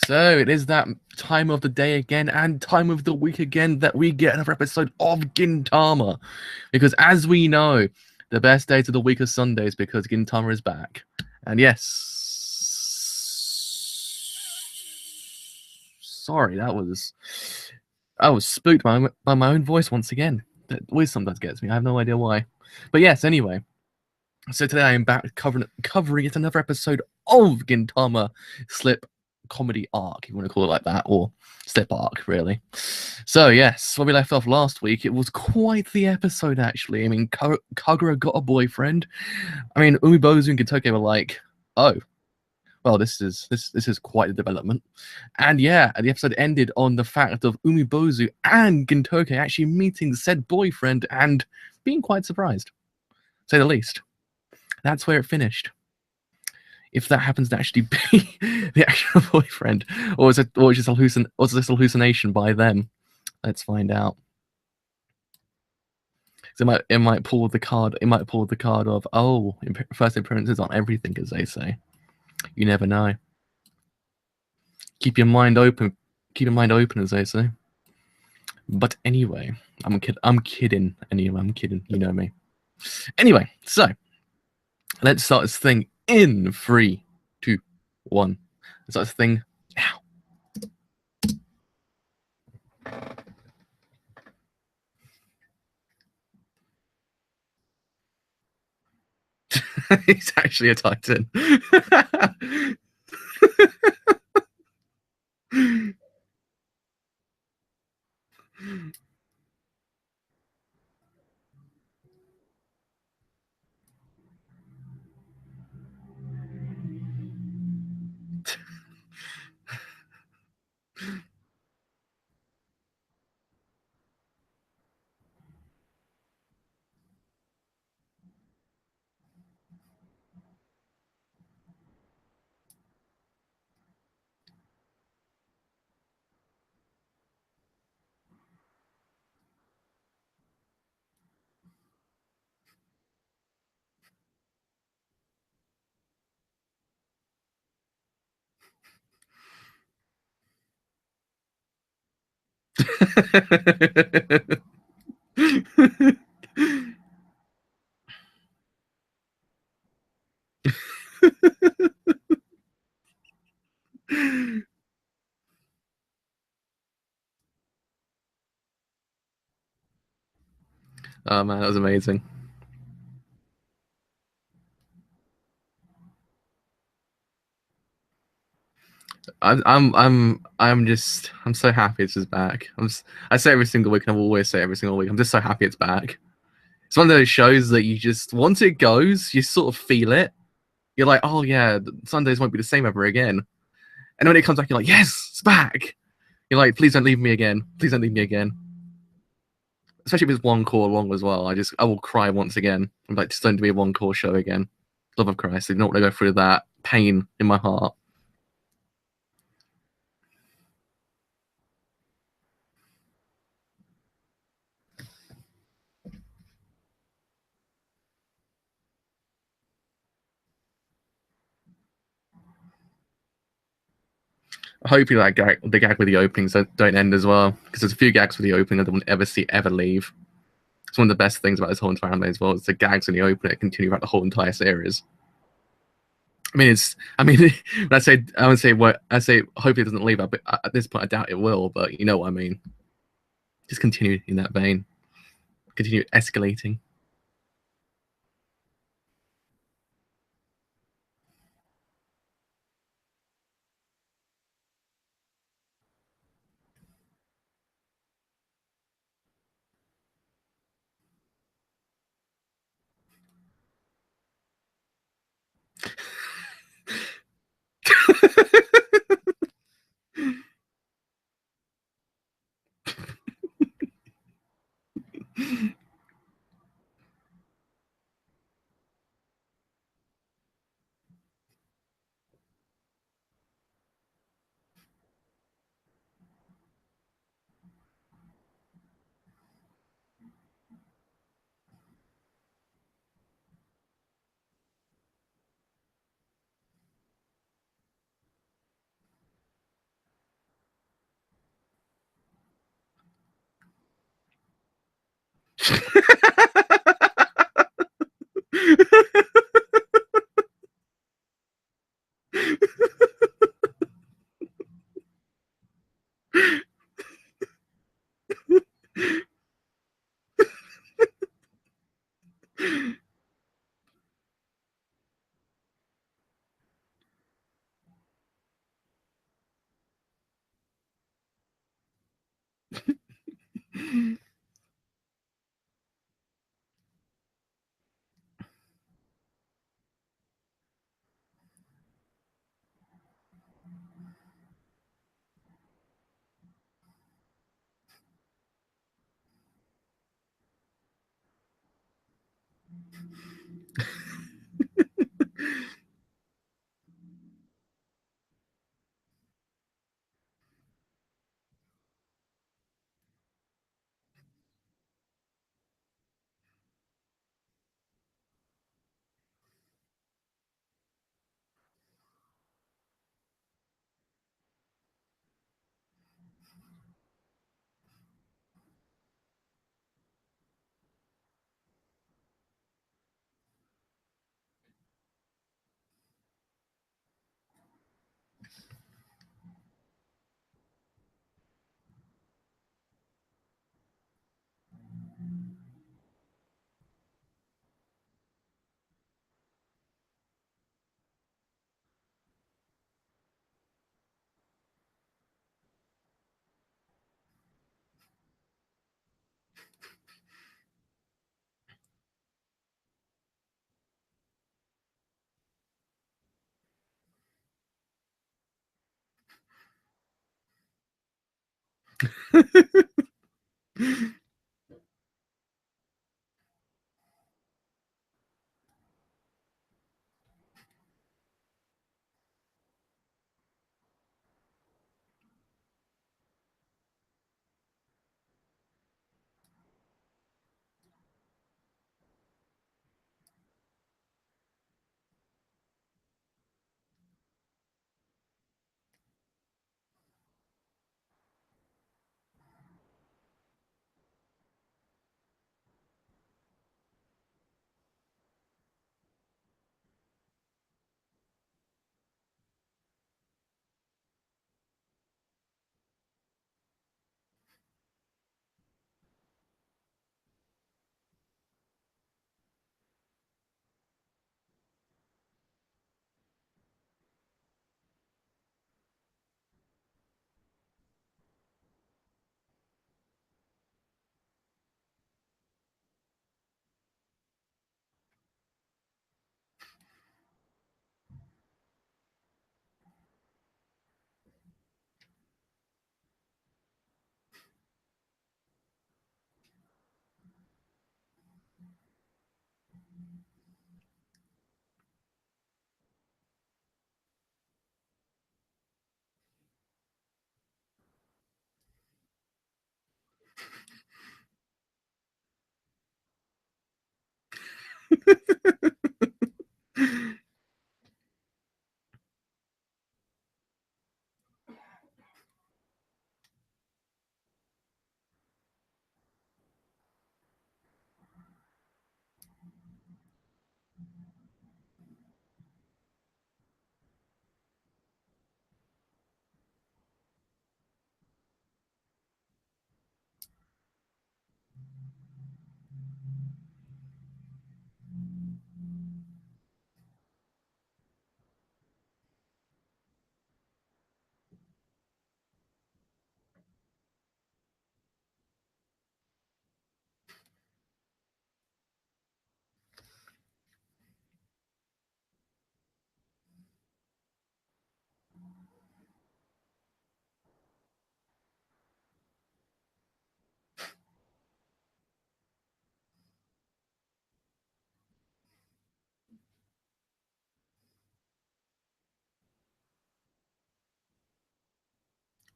So it is that time of the day again and time of the week again that we get another episode of Gintama. Because as we know, the best days of the week are Sundays because Gintama is back. And yes, sorry, I was spooked by my own voice once again. That always sometimes gets me. I have no idea why. But yes, anyway. So today I am back covering yet another episode of Gintama Slip Comedy Arc, if you want to call it like that, or Slip Arc, really. So yes, when we left off last week, it was quite the episode, actually. I mean, Kagura got a boyfriend. I mean, Umibozu and Gintoki were like, oh, well, this is quite a development. And yeah, the episode ended on the fact of Umibozu and Gintoki actually meeting said boyfriend and being quite surprised, to say the least. That's where it finished. If that happens to actually be the actual boyfriend, or is this hallucination by them? Let's find out. So it might pull the card. It might pull the card of first appearances on everything, as they say. You never know. Keep your mind open. Keep your mind open, as they say. But anyway, I'm kidding. Anyway, I'm kidding. You know me. Anyway, so let's start this thing in 3, 2, 1. Let's start this thing now. He's actually a Titan. Oh man, that was amazing. I'm so happy it's just back. I say every single week, and I will always say every single week. I'm just so happy it's back. It's one of those shows that you just once it goes, you sort of feel it. You're like, oh yeah, Sundays won't be the same ever again. And when it comes back, you're like, yes, it's back. You're like, please don't leave me again. Please don't leave me again. Especially if it's one core long as well. I will cry once again. I'm like, just don't be a one core show again. Love of Christ, I don't want to go through that pain in my heart. Hopefully, the gag with the openings don't end as well, because there's a few gags with the opening that I don't ever leave. It's one of the best things about this whole entire anime as well. It's the gags in the opening that continue throughout the whole entire series. When I say hopefully it doesn't leave. But at this point, I doubt it will. But you know what I mean. Just continue in that vein. Continue escalating.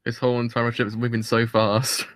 This whole entire ship is moving so fast.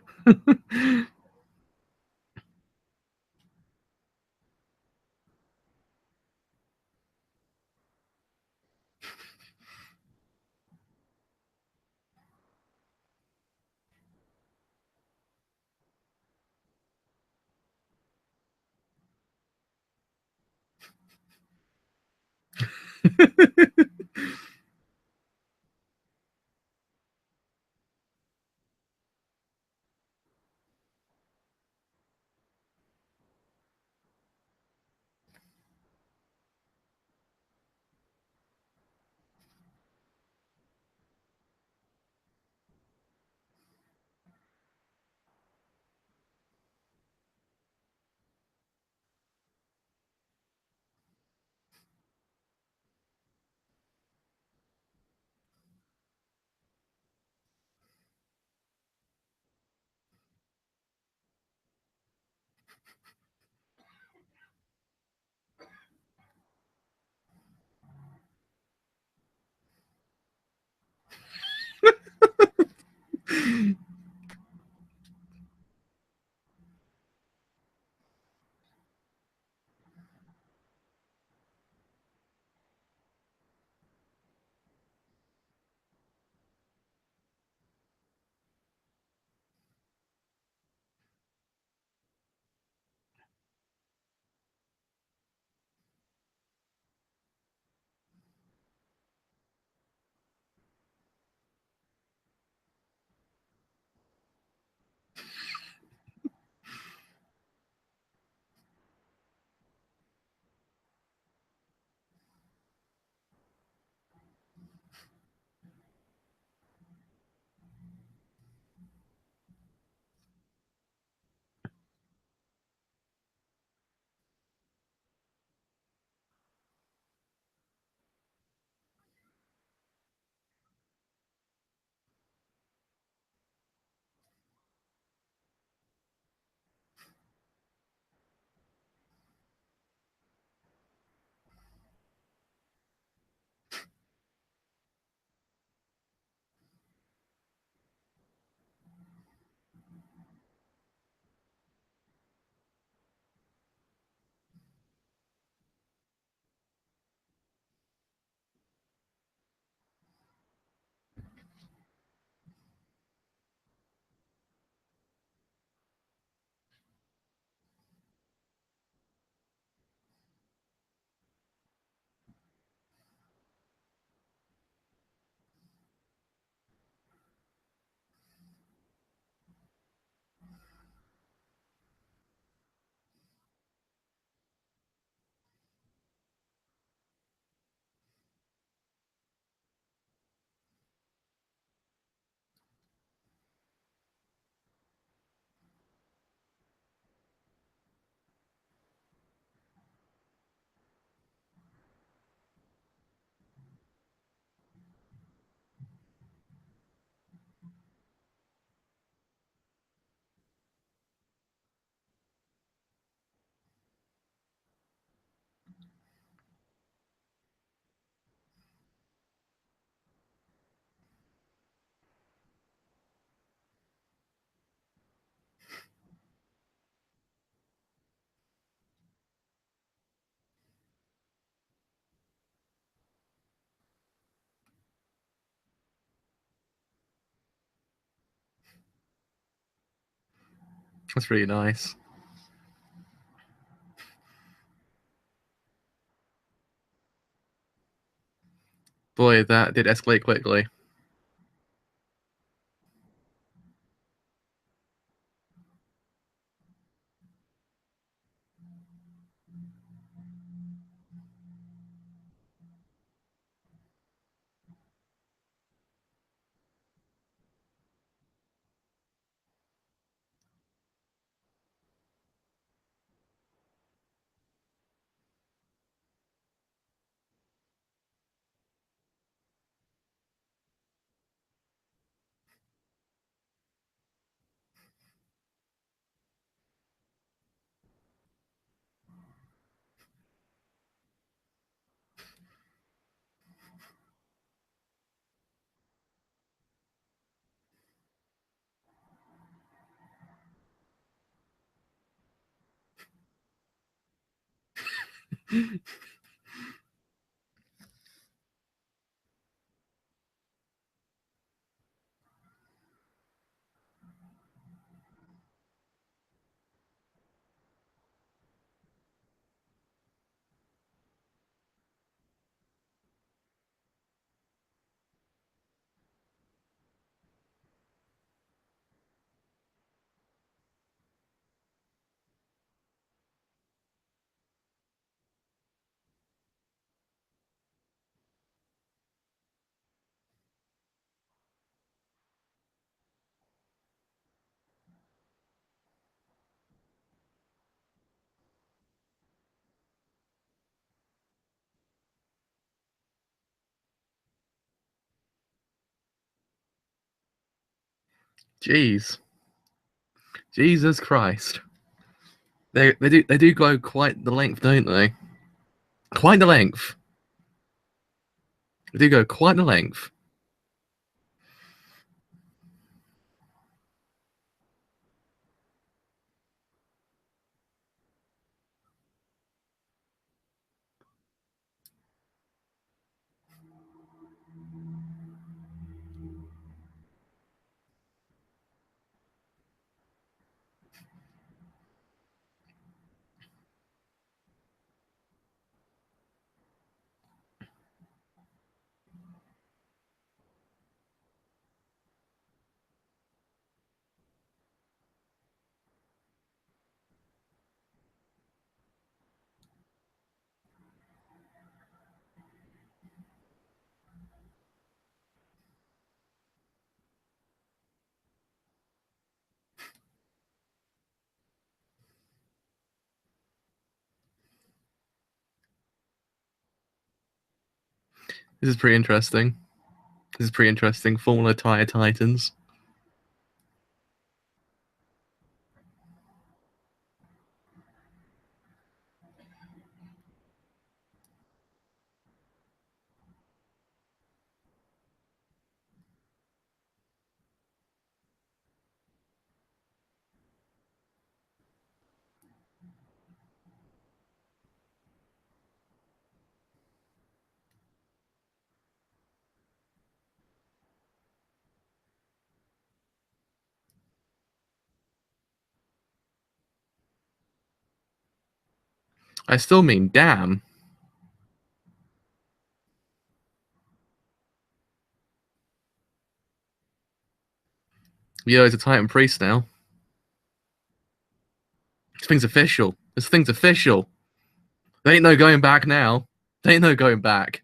That's pretty nice. Boy, that did escalate quickly. Jeez. Jesus Christ. They do go quite the length, don't they? Quite the length. They do go quite the length. This is pretty interesting. This is pretty interesting. Formula Tire Titans. I still mean, damn. Yo, he's a Titan priest now. This thing's official. This thing's official. There ain't no going back now. There ain't no going back.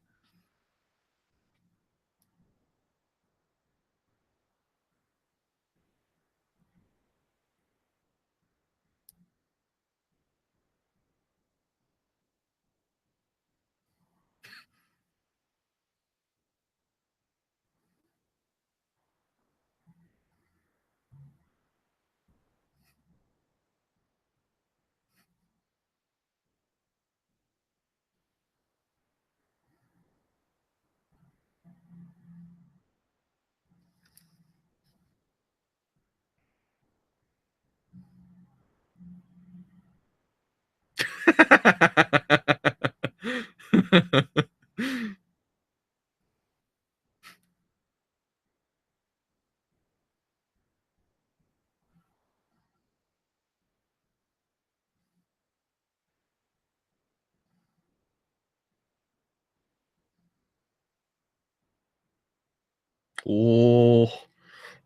Oh,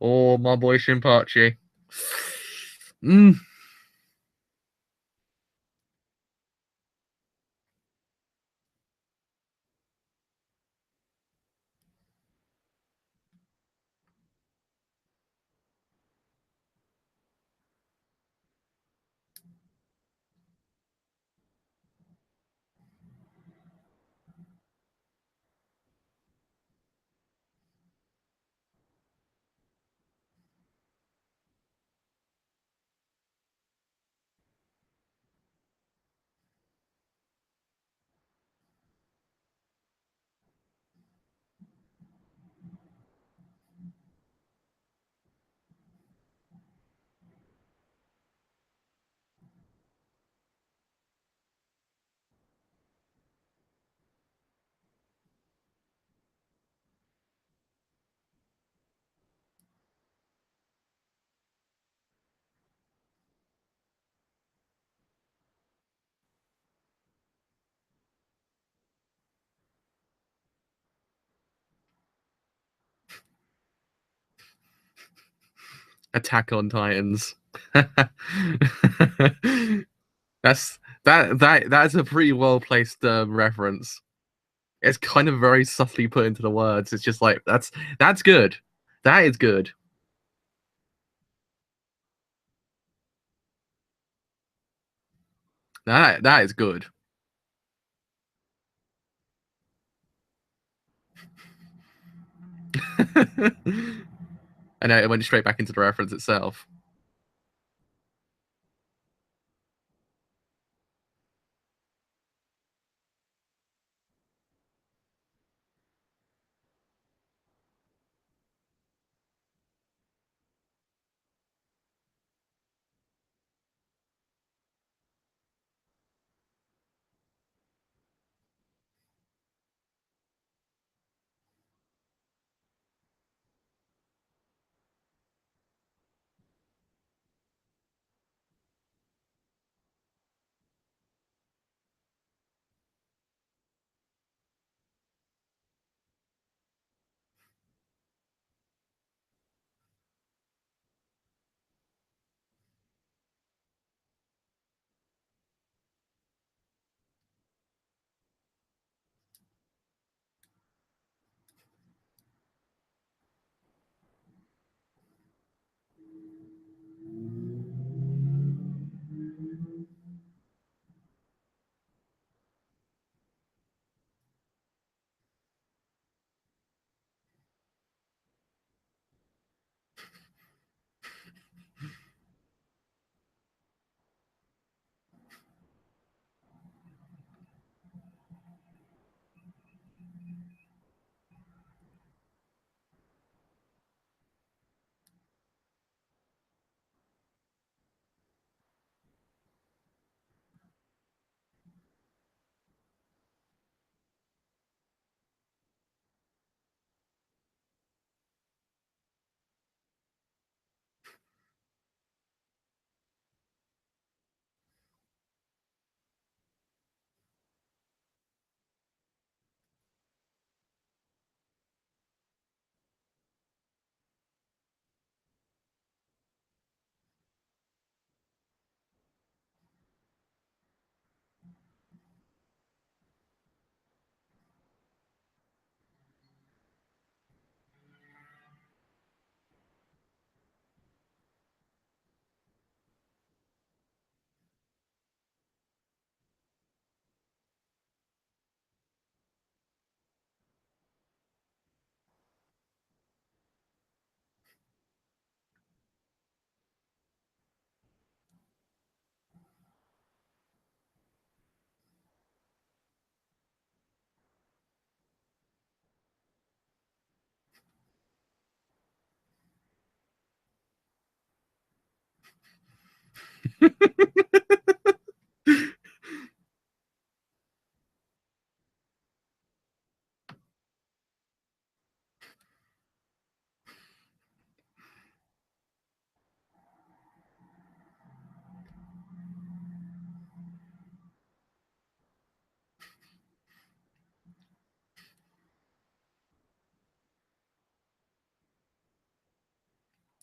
oh, my boy Shinpachi. Mm. Attack on Titans. That's a pretty well placed reference. It's kind of very subtly put into the words. It's just like that's good. That is good. That is good. I know it went straight back into the reference itself.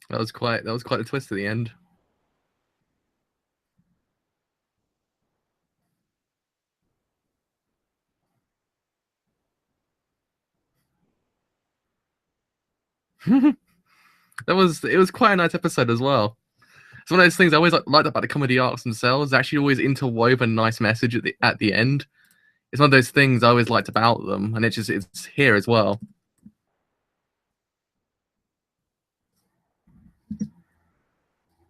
That was quite a twist at the end. It was quite a nice episode as well. It's one of those things I always liked about the comedy arcs themselves. They actually always interwove a nice message at the end. It's one of those things I always liked about them, and it's here as well.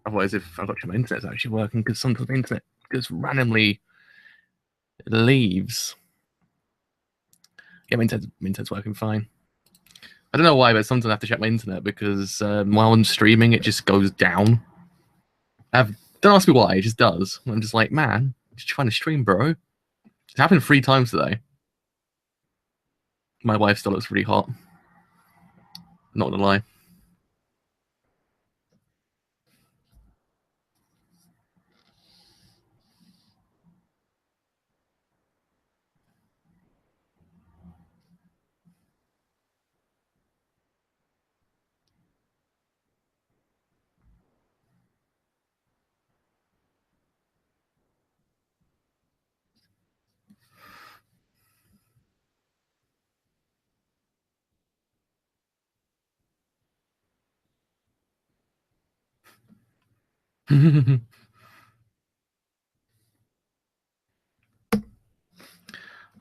Otherwise, if I've got my internet's actually working, because sometimes the internet just randomly leaves. Yeah, my internet's working fine. I don't know why, but sometimes I have to check my internet because while I'm streaming, it just goes down. Don't ask me why, it just does. I'm just like, man, just trying to stream, bro. It's happened 3 times today. My wife still looks really hot. Not gonna lie.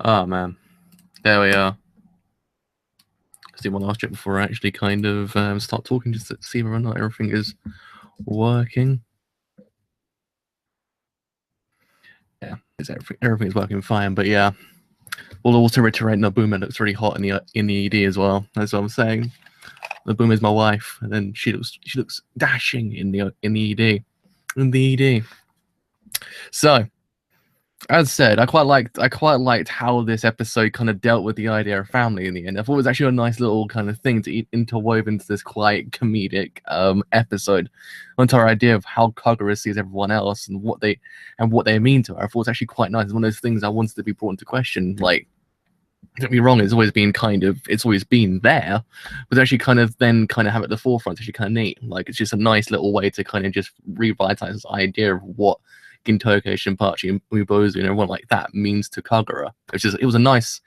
Oh man, there we are. Let's do one last check before I actually kind of start talking, just to see whether or not everything is working. Yeah, everything is working fine. But yeah, we'll also reiterate Nabuma looks really hot in the ED as well. That's what I'm saying. Nabuma is my wife, and then she looks dashing in the ED. In the ED. So, as said, I quite liked how this episode kind of dealt with the idea of family in the end. I thought it was actually a nice little kind of thing to interwove into this quite comedic episode. The entire idea of how Kagura sees everyone else and what they mean to her. I thought it was actually quite nice. It's one of those things I wanted to be brought into question. Like, don't get me wrong, it's always been there, but actually kind of have it at the forefront. It's actually kind of neat. Like, it's just a nice little way to kind of just revitalize this idea of what Gintoki, Shinpachi, and Daddybozu and everyone like that means to Kagura. It was a nice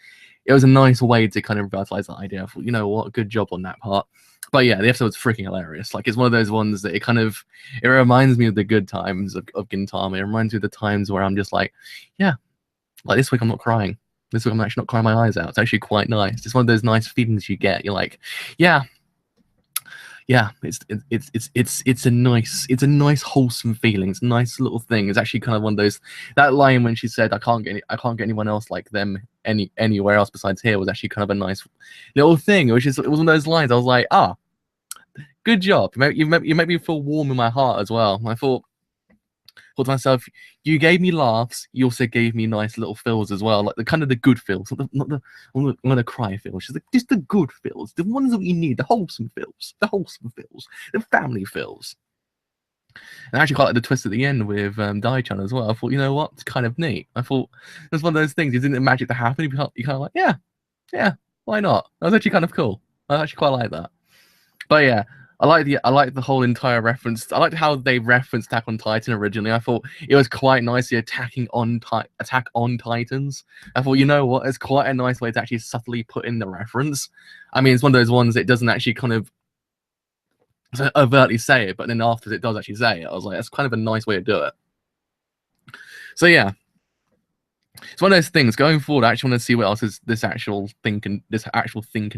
way to kind of revitalize that idea. I thought, you know what, good job on that part. But yeah, the episode's freaking hilarious. Like, it's one of those ones that it reminds me of the good times of Gintama. It reminds me of the times where I'm just like, yeah, like this week I'm not crying. This week I'm actually not crying my eyes out. It's actually quite nice. It's one of those nice feelings you get. You're like, yeah, it's a nice wholesome feeling. It's a nice little thing. It's actually kind of one of those, that line when she said I can't get anyone else like them anywhere else besides here was actually kind of a nice little thing. It was one of those lines. I was like, good job. You make me feel warm in my heart as well. I thought to myself, you gave me laughs. You also gave me nice little feels as well, like the kind of the good feels, not the I'm gonna cry feels. Just the good feels, the ones that we need, the wholesome feels, the family feels. And I actually quite like the twist at the end with Dai-chan as well. I thought, you know what, it's kind of neat. I thought it was one of those things. You didn't imagine it to happen. You kind of like, yeah, why not? That was actually kind of cool. I actually quite like that. But yeah, I like the whole entire reference. I liked how they referenced Attack on Titan originally. I thought it was quite nice, the Attack on Titans. I thought, you know what, it's quite a nice way to actually subtly put in the reference. I mean, it's one of those ones that doesn't actually kind of overtly say it, but then after it does actually say it. I was like, that's kind of a nice way to do it. So yeah, it's one of those things. Going forward, I actually want to see what else this actual thing can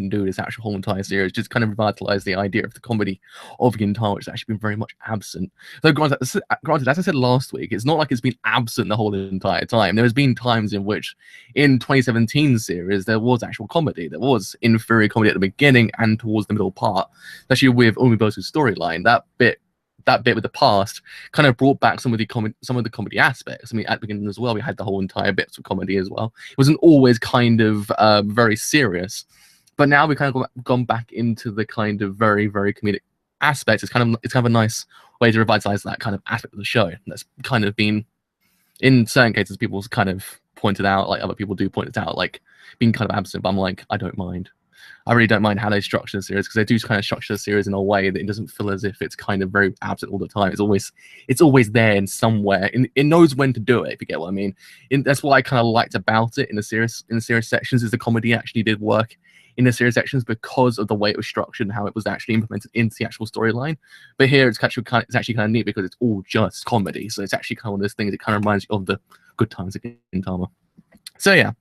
do. This actual whole entire series, just kind of revitalize the idea of the comedy of Gintama, which has actually been very much absent. So granted, as I said last week, it's not like it's been absent the whole entire time. There has been times in which, in 2017 series, there was actual comedy. There was inferior comedy at the beginning and towards the middle part, especially with Umibosu's storyline. That bit with the past kind of brought back some of the comedy aspects. I mean, at the beginning as well, we had the whole entire bits of comedy as well. It wasn't always kind of very serious, but now we kind of gone back into the kind of very, very comedic aspects. It's kind of a nice way to revitalize that kind of aspect of the show. That's kind of been, in certain cases, people's kind of pointed out, like other people do point it out, like being kind of absent. But I'm like, I don't mind. I really don't mind how they structure the series, because they do kind of structure the series in a way that it doesn't feel as if it's kind of very absent all the time. It's always there in somewhere. It knows when to do it, if you get what I mean. That's what I kind of liked about it in the series sections, is the comedy actually did work in the series sections because of the way it was structured and how it was actually implemented into the actual storyline. But here it's actually kind of neat because it's all just comedy. So it's actually kind of one of those things that kind of reminds you of the good times at Gintama. So yeah,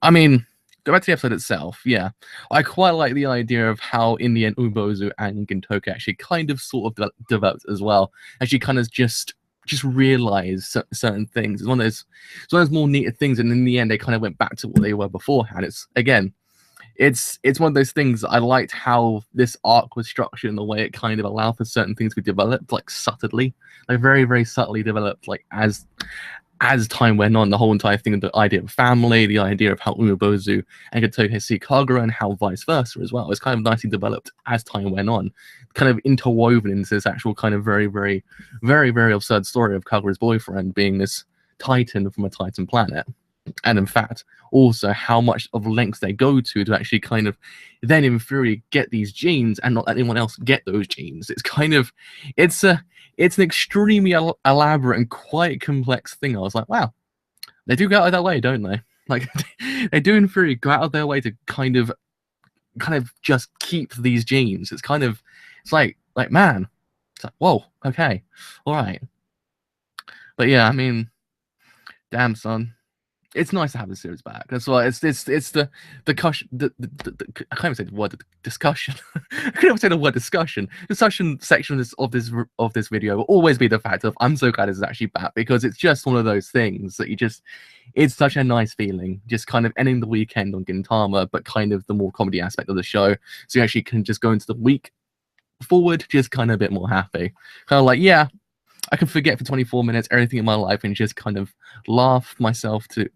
I mean, go back to the episode itself. Yeah, I quite like the idea of how in the end Ubozu and Gintoki actually kind of sort of developed as well. Actually kind of just realize certain things. It's one of those more neater things, and in the end they kind of went back to what they were beforehand. It's one of those things. I liked how this arc was structured in the way it kind of allowed for certain things to be developed, like subtly, like very, very subtly developed, like as time went on. The whole entire thing of the idea of family, the idea of how Ubozu and Gintoki see Kagura, and how vice versa as well. It's kind of nicely developed as time went on, kind of interwoven into this actual kind of very, very, very, very absurd story of Kagura's boyfriend being this Titan from a Titan planet. And in fact, also how much of lengths they go to actually kind of then in theory get these genes and not let anyone else get those genes. It's kind of, it's an extremely elaborate and quite complex thing. I was like, wow, they do go out of their way, don't they? Like they do in theory go out of their way to kind of just keep these genes. It's like man, it's like, whoa, okay, all right. But yeah, I mean, damn son. It's nice to have the series back. That's why it's the I can't even say the word discussion. I can't even say the word discussion. Discussion section of this video will always be the fact of I'm so glad it's actually back, because it's just one of those things that it's such a nice feeling, just kind of ending the weekend on Gintama, but kind of the more comedy aspect of the show, so you actually can just go into the week forward just kind of a bit more happy, kind of like, yeah, I can forget for 24 minutes everything in my life and just kind of laugh myself to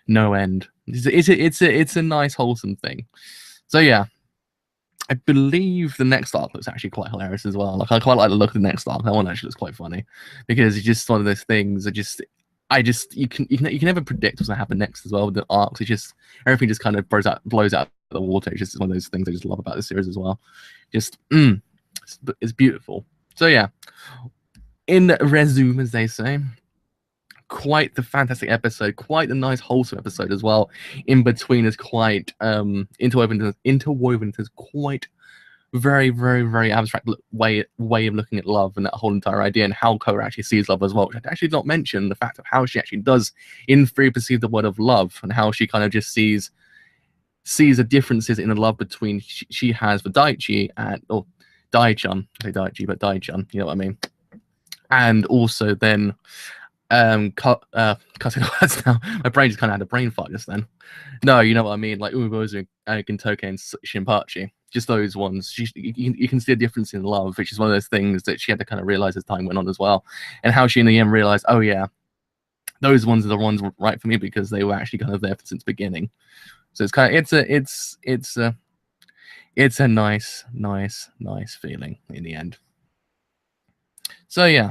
no end. It's a nice wholesome thing. So yeah, I believe the next arc looks actually quite hilarious as well. Like I quite like the look of the next arc. That one actually looks quite funny, because it's just one of those things that you can never predict what's gonna happen next as well with the arcs. It's just everything just kind of blows out of the water. It's just one of those things I just love about the series as well. Just it's beautiful. So yeah, in resume, as they say, quite the fantastic episode, quite the nice wholesome episode as well. In between is quite interwoven into quite very, very, very abstract way of looking at love and that whole entire idea, and how Kagura actually sees love as well, which I actually did not mention, the fact of how she actually does in theory perceive the word of love, and how she kind of just sees the differences in the love between she has for Daichi and Dai-chan, I say Daichi, but Dai-chan, you know what I mean? And also then, can't say the words now. My brain just kind of had a brain fart just then. No, you know what I mean? Like Ubozu, Gintoki, and Shinpachi. Just those ones. You can see a difference in love, which is one of those things that she had to kind of realize as time went on as well. And how she in the end realized, oh yeah, those ones are the ones right for me, because they were actually kind of there since the beginning. So it's kind of, it's a nice feeling in the end. So yeah.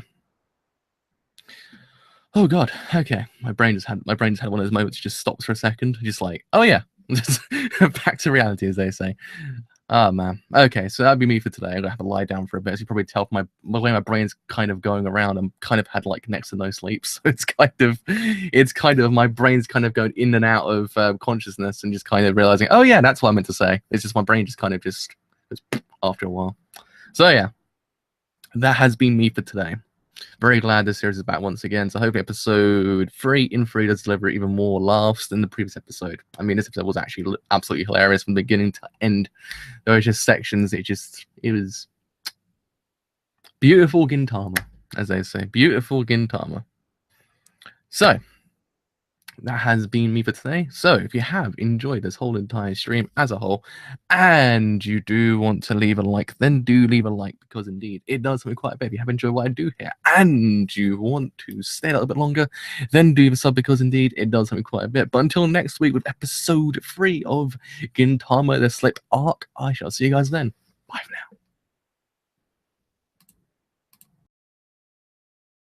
Oh god. Okay. My brain just had one of those moments. Just stops for a second. Just like, oh yeah, back to reality, as they say. Oh man. Okay, so that'd be me for today. I'm gonna have to lie down for a bit. As you probably tell from the way my brain's kind of going around. I'm kind of had like next to no sleep, so it's kind of my brain's kind of going in and out of consciousness, and just kind of realizing, oh yeah, that's what I meant to say. It's just my brain just kind of just after a while. So yeah, that has been me for today. Very glad this series is back once again. So hopefully episode 3 does deliver even more laughs than the previous episode. I mean, this episode was actually absolutely hilarious from beginning to end. There were just sections. It was beautiful Gintama, as they say. Beautiful Gintama. So that has been me for today. So if you have enjoyed this whole entire stream as a whole, and you do want to leave a like, then do leave a like, because indeed it does help me quite a bit. If you have enjoyed what I do here and you want to stay a little bit longer, then do leave a sub, because indeed it does help me quite a bit. But until next week with episode 3 of Gintama the Slip arc, I shall see you guys then. Bye for now.